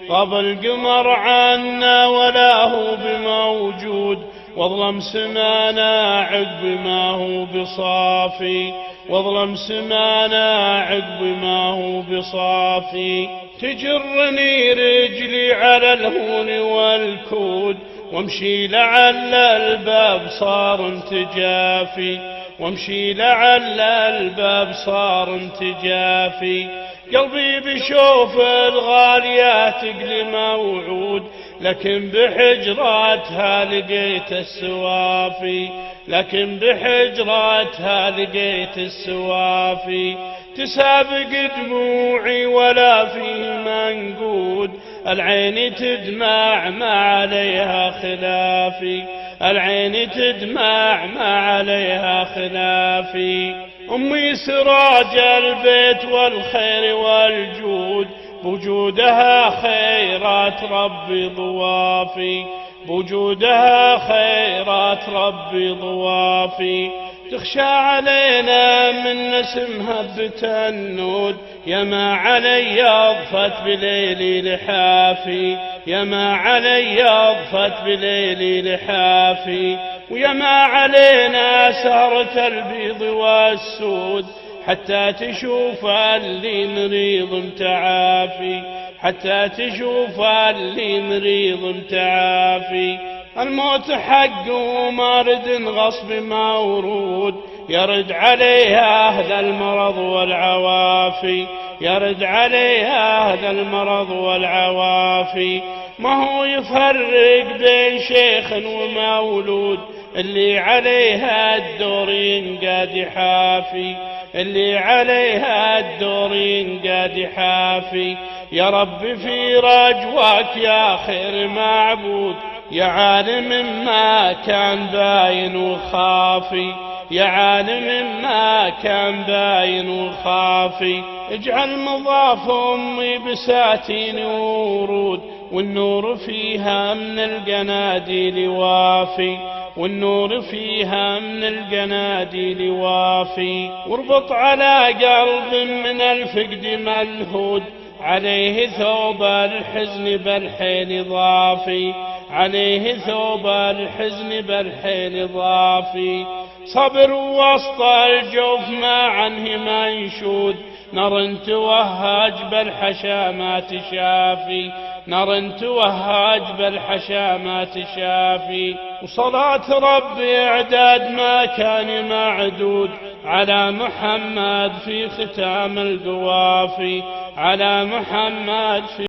غاب القمر عنا ولا هو بموجود، واظلم سمانا عقب ما هو بصافي، واظلم سمانا عقب ما هو بصافي. تجرني رجلي على الهون والكود، وامشي لعل الباب صار انتجافي، وامشي لعل الباب صار انتجافي. قلبي بشوف الغالية تقلي موعود، لكن بحجراتها لقيت السوافي، لكن بحجراتها لقيت السوافي. تسابق دموعي ولا فيه منقود، العين تدمع ما عليها خلافي، العين تدمع ما عليها خلافي. أمي سراج البيت والخير والجود، بوجودها خيرات ربي ضوافي، بوجودها خيرات ربي ضوافي. تخشى علينا من نسمها بتنود، يا ما علي أضفت بليلي لحافي، يا ما علي أضفت بليلي لحافي. ويا ما علينا سهرة البيض والسود، حتى تشوف اللي مريض متعافي، حتى تشوف اللي مريض متعافي. الموت حق ومارد غصب مورود، يرد عليها أهل المرض والعوافي، يرد عليها أهل المرض والعوافي. ما هو يفرق بين شيخ ومولود، اللي عليها الدور ينقاد يحافي، اللي عليها الدور ينقاد يحافي. يا رب في رجواك يا خير معبود، يا عالم ما كان باين وخافي، يا عالم ما كان باين وخافي. اجعل مضاف أمي بساتين ورود، والنور فيها من القناديل وافي، والنور فيها من القناديل وافي. واربط على قلب من الفقد ملهود، عليه ثوب الحزن بالحيل ضافي، عليه ثوب الحزن بالحيل ضافي. صبر وسط الجوف ما عنه منشود، نار توهج بالحشا ما تشافي، نار توهج بالحشا ما تشافي. وصلاة ربي إعداد ما كان معدود، على محمد في ختام القوافي، على محمد في